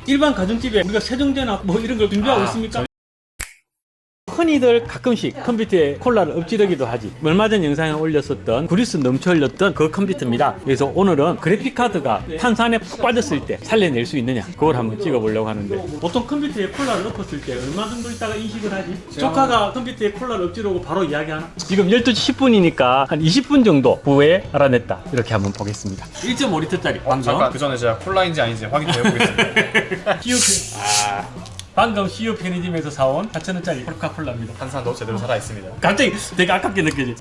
일반 가정집에 우리가 세정제나 뭐 이런 걸 준비하고 있습니까? 흔히들 가끔씩 컴퓨터에 콜라를 엎지르기도 하지. 얼마 전 영상에 올렸었던 그리스 넘쳐 흘렸던 그 컴퓨터입니다. 그래서 오늘은 그래픽카드가 탄산에 푹 빠졌을 때 살려낼 수 있느냐 그걸 한번 찍어보려고 하는데, 보통 컴퓨터에 콜라를 엎었을 때 얼마 정도 있다가 인식을 하지? 조카가 컴퓨터에 콜라를 엎지르고 바로 이야기하나? 지금 12시 10분이니까 한 20분 정도 후에 알아냈다. 이렇게 한번 보겠습니다. 1.5리터짜리 방금 잠깐 그 전에 제가 콜라인지 아닌지 확인해 보겠습니다. 방금 CU 편의점에서 사온 4,000원짜리 코카콜라입니다. 탄산도 제대로 살아 있습니다. 갑자기 되게 아깝게 느껴지.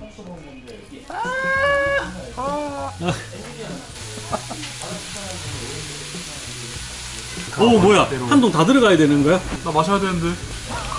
오 뭐야, 한 통 다 들어가야 되는 거야? 나 마셔야 되는데.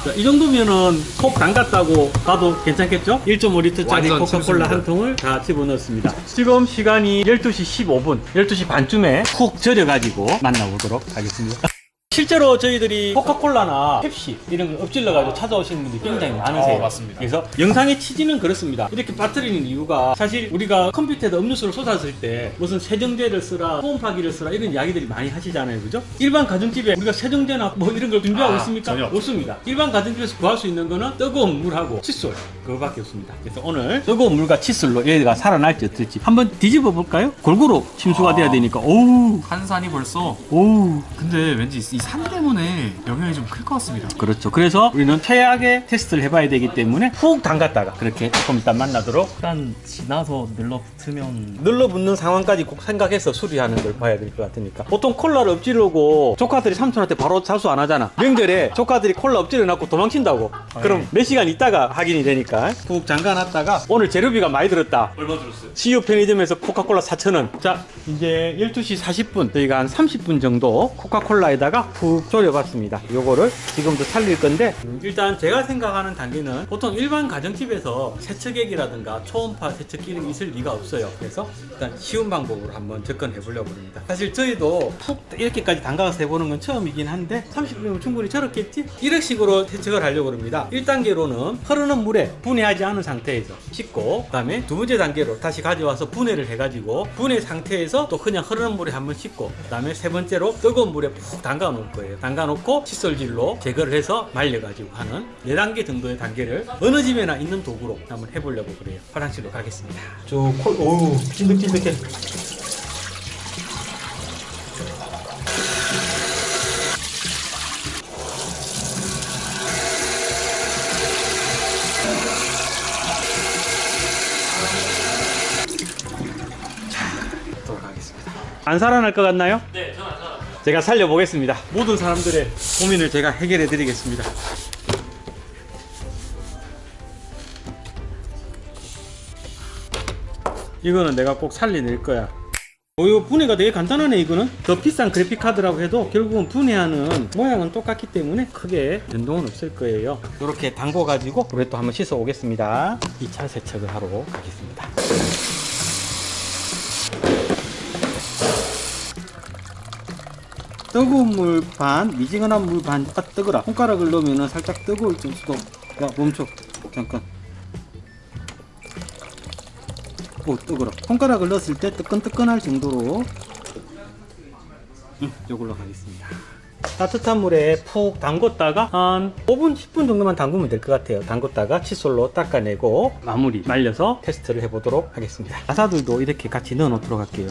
자, 이 정도면은 콕 담갔다고 봐도 괜찮겠죠? 1.5리터짜리 완전 코카콜라 침수입니다. 한 통을 다 집어넣었습니다. 지금 시간이 12시 15분, 12시 반쯤에 푹 절여가지고 만나보도록 하겠습니다. 실제로 저희들이 코카콜라나 펩시 이런 걸 엎질러가지고 찾아오시는 분들이 굉장히 많으세요. 맞습니다. 그래서 영상의 취지는 그렇습니다. 이렇게 빠뜨리는 이유가 사실 우리가 컴퓨터에다 음료수를 쏟았을 때 무슨 세정제를 쓰라, 초음파기를 쓰라 이런 이야기들이 많이 하시잖아요. 그죠? 일반 가정집에 우리가 세정제나 뭐 이런 걸 준비하고 있습니까? 전혀 없습니다. 일반 가정집에서 구할 수 있는 거는 뜨거운 물하고 칫솔 그거밖에 없습니다. 그래서 오늘 뜨거운 물과 칫솔로 얘가 살아날지 어떨지 한번 뒤집어 볼까요? 골고루 침수가 돼야 되니까. 오우 탄산이 벌써. 오우. 근데 왠지 이 산 때문에 영향이 좀 클 것 같습니다. 그렇죠. 그래서 우리는 최악의 테스트를 해봐야 되기 때문에 푹 담갔다가 그렇게 조금 이따 만나도록. 시간 지나서 늘러붙으면 눌러붙는 상황까지 꼭 생각해서 수리하는 걸 봐야 될 것 같으니까. 보통 콜라를 엎지르고 조카들이 삼촌한테 바로 자수 안 하잖아. 명절에 조카들이 콜라 엎지르 놨고 도망친다고. 그럼 몇 시간 있다가 확인이 되니까 푹 잠가놨다가. 오늘 재료비가 많이 들었다. 얼마 들었어요? CU 편의점에서 코카콜라 4,000원. 자, 이제 12시 40분 저희가 한 30분 정도 코카콜라에다가 푹 졸여봤습니다. 요거를 지금도 살릴 건데, 일단 제가 생각하는 단계는 보통 일반 가정집에서 세척액이라든가 초음파 세척 기능이 있을 리가 없어요. 그래서 일단 쉬운 방법으로 한번 접근해 보려고 합니다. 사실 저희도 푹 이렇게까지 담가서 해보는 건 처음이긴 한데 30분이면 충분히 저렇겠지? 이런 식으로 세척을 하려고 합니다. 1단계로는 흐르는 물에 분해하지 않은 상태에서 씻고, 그 다음에 두 번째 단계로 다시 가져와서 분해를 해가지고 분해 상태에서 또 그냥 흐르는 물에 한번 씻고, 그 다음에 세 번째로 뜨거운 물에 푹 담가 놓을 거예요. 담가 놓고 칫솔질로 제거를 해서 말려가지고 하는 4단계 정도의 단계를 어느 집에나 있는 도구로 한번 해보려고 그래요. 화장실로 가겠습니다. 오우 찐득찐득해. 안 살아날 것 같나요? 네, 저는 안 살아요. 제가 살려보겠습니다. 모든 사람들의 고민을 제가 해결해 드리겠습니다. 이거는 내가 꼭 살려낼 거야. 이거 분해가 되게 간단하네. 이거는 더 비싼 그래픽 카드라고 해도 결국은 분해하는 모양은 똑같기 때문에 크게 변동은 없을 거예요. 이렇게 담궈 가지고 우리 또 한번 씻어 오겠습니다. 2차 세척을 하러 가겠습니다. 뜨거운 물 반, 미지근한 물 반. 뜨거라. 손가락을 넣으면 살짝 뜨거울 수도. 야, 멈춰. 잠깐. 오, 뜨거라. 손가락을 넣었을 때 뜨끈뜨끈할 정도로 요걸로 가겠습니다. 따뜻한 물에 푹 담궜다가 한 5분, 10분 정도만 담그면 될 것 같아요. 담궜다가 칫솔로 닦아내고 마무리 말려서 테스트를 해보도록 하겠습니다. 가사들도 이렇게 같이 넣어 놓도록 할게요.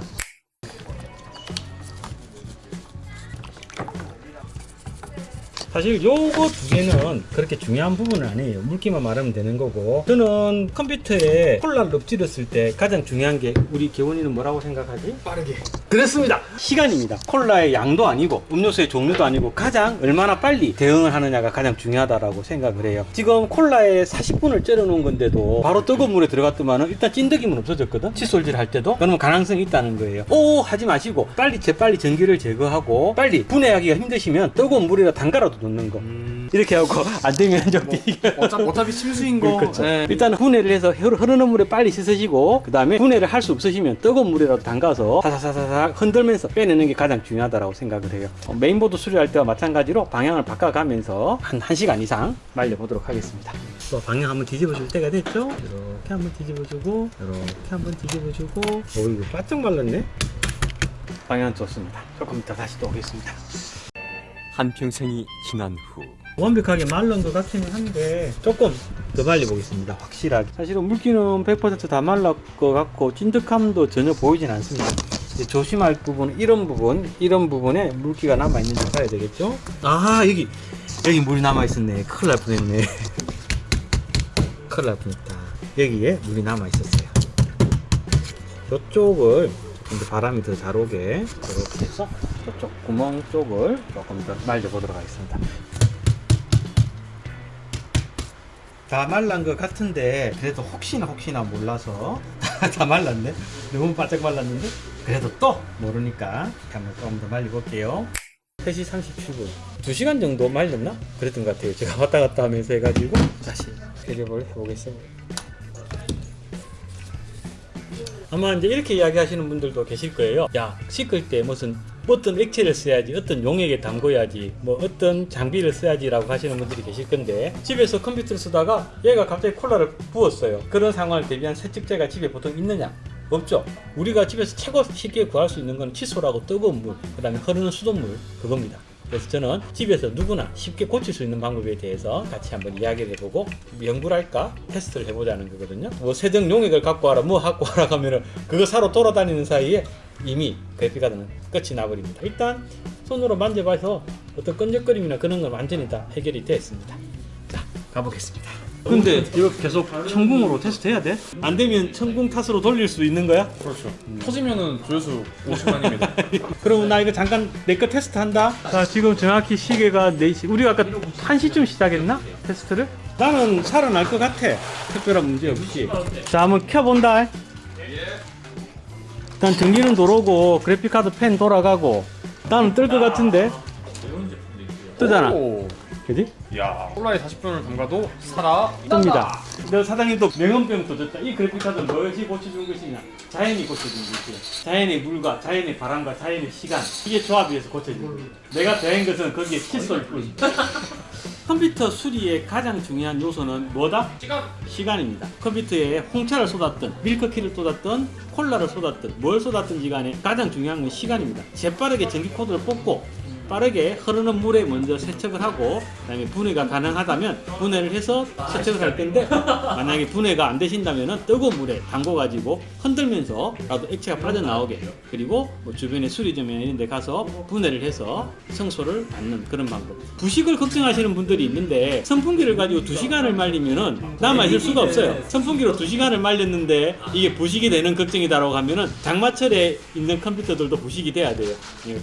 사실 요거 두 개는 그렇게 중요한 부분은 아니에요. 물기만 말하면 되는 거고, 저는 컴퓨터에 콜라를 엎질렀을 때 가장 중요한 게, 우리 개원이는 뭐라고 생각하지? 빠르게. 그렇습니다. 시간입니다. 콜라의 양도 아니고 음료수의 종류도 아니고 가장 얼마나 빨리 대응을 하느냐가 가장 중요하다라고 생각을 해요. 지금 콜라에 40분을 쩔어 놓은 건데도 바로 뜨거운 물에 들어갔더만은 일단 찐득이면 없어졌거든. 칫솔질 할 때도. 그러면 가능성이 있다는 거예요. 오 하지 마시고 빨리 전기를 제거하고 빨리 분해하기가 힘드시면 뜨거운 물에다 담가라도 넣는 거. 이렇게 하고 안 되면 저기 어차피 침수인 거. 그렇죠. 네. 일단 분해를 해서 흐르는 물에 빨리 씻으시고, 그 다음에 분해를 할 수 없으시면 뜨거운 물에라도 담가서 사사사사 흔들면서 빼내는 게 가장 중요하다고 생각을 해요. 메인보드 수리할 때와 마찬가지로 방향을 바꿔가면서 한 1시간 이상 말려보도록 하겠습니다. 또 방향 한번 뒤집어줄 때가 됐죠? 이렇게 한번 뒤집어주고, 이렇게 한번 뒤집어주고. 이거 바짝 말랐네. 방향 좋습니다. 조금 이따 다시 또 오겠습니다. 한평생이 지난 후 완벽하게 말른 것 같기는 한데 조금 더 말려보겠습니다. 확실하게. 사실은 물기는 100% 다 말랐 것 같고 찐득함도 전혀 보이진 않습니다. 이제 조심할 부분은 이런 부분에 물기가 남아있는지 봐야 되겠죠? 아, 여기 물이 남아있었네. 큰일 날 뻔했네. 큰일 날 뻔했다. 여기에 물이 남아있었어요. 이쪽을 이제 바람이 더 잘 오게 이렇게 해서 저쪽 구멍 쪽을 조금 더 말려보도록 하겠습니다. 다 말란 것 같은데 그래도 혹시나 몰라서 다 말랐네. 너무 바짝 말랐는데 그래도 또 모르니까 한번 조금 더 말려볼게요. 3시 37분 2시간 정도 말렸나? 그랬던 것 같아요. 제가 왔다 갔다 하면서 해가지고 다시 대접을 해보겠습니다. 아마 이제 이렇게 이야기하시는 분들도 계실 거예요. 야, 씻을 때 무슨 어떤 액체를 써야지, 어떤 용액에 담궈야지, 뭐 어떤 장비를 써야지라고 하시는 분들이 계실 건데, 집에서 컴퓨터를 쓰다가 얘가 갑자기 콜라를 부었어요. 그런 상황을 대비한 세척제가 집에 보통 있느냐? 없죠. 우리가 집에서 최고 쉽게 구할 수 있는 건 칫솔하고 뜨거운 물, 그 다음에 흐르는 수돗물, 그겁니다. 그래서 저는 집에서 누구나 쉽게 고칠 수 있는 방법에 대해서 같이 한번 이야기를 해보고 연구랄까 테스트를 해보자는 거거든요. 뭐 세정 용액을 갖고 와라, 뭐 갖고 와라 하면은 그거 사러 돌아다니는 사이에 이미 그래픽카드는 끝이 나버립니다. 일단 손으로 만져봐서 어떤 끈적거림이나 그런 건 완전히 다 해결이 됐습니다. 자, 가보겠습니다. 근데 이거 계속 천궁으로 테스트 해야 돼? 안 되면 천궁 탓으로 돌릴 수 있는 거야? 그렇죠. 터지면은 조회수 50만입니다. 그럼 나 이거 잠깐 내 거 테스트 한다. 자, 지금 정확히 시계가 4시. 우리가 아까 1시쯤 시작했나? 테스트를? 나는 살아날 것 같아. 특별한 문제 없이. 자, 한번 켜본다. 일단 전기는 들어오고 그래픽카드 펜 돌아가고. 나는 뜰 것 같은데. 뜨잖아. 오. 그지? 야, 콜라에 40분을 담가도 살아. 뜹니다. 너 사장님도 명언병 터졌다. 이 그래픽카드 무엇이 고쳐준 것이냐? 자연이 고쳐준 것이야. 자연의 물과 자연의 바람과 자연의 시간, 이게 조합해서 고쳐진 거야. 내가 대한 것은 거기에 칫솔 뿐. 컴퓨터 수리의 가장 중요한 요소는 뭐다? 시간입니다. 컴퓨터에 홍차를 쏟았든 밀크티를 쏟았든 콜라를 쏟았든 뭘 쏟았든지 간에 가장 중요한 건 시간입니다. 재빠르게 전기 코드를 뽑고 빠르게 흐르는 물에 먼저 세척을 하고, 그다음에 분해가 가능하다면 분해를 해서 세척을 할 텐데, 만약에 분해가 안 되신다면 뜨거운 물에 담궈 가지고 흔들면서 나도 액체가 빠져나오게, 그리고 뭐 주변에 수리점이나 이런 데 가서 분해를 해서 청소를 받는 그런 방법. 부식을 걱정하시는 분들이 있는데 선풍기를 가지고 2시간을 말리면은 남아있을 수가 없어요. 선풍기로 2시간을 말렸는데 이게 부식이 되는 걱정이다라고 하면은 장마철에 있는 컴퓨터들도 부식이 돼야 돼요.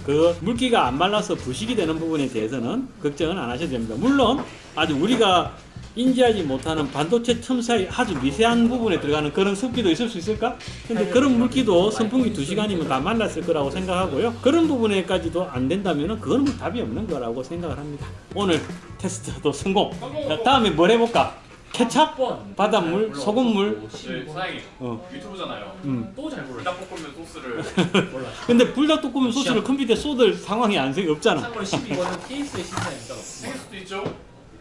그 물기가 안 말라서 부식이 되는 부분에 대해서는 걱정은 안 하셔도 됩니다. 물론 아주 우리가 인지하지 못하는 반도체 틈 사이 아주 미세한 부분에 들어가는 그런 습기도 있을 수 있을까? 근데 그런 물기도 선풍기 2시간이면 다 말랐을 거라고 생각하고요. 그런 부분에까지도 안 된다면 그건 뭐 답이 없는 거라고 생각을 합니다. 오늘 테스트도 성공! 자, 다음에 뭘 해볼까? 케찹? 바닷물? 소금물? 네, 사장님. 유튜브잖아요. 또 잘 몰라요. 불닭볶음면 소스를 몰라. 근데 불닭볶음면 소스를 컴퓨터에 쏟을 상황이 없잖아. 3월 12일은 케이스의 신사입니다. 생길 수도 있죠.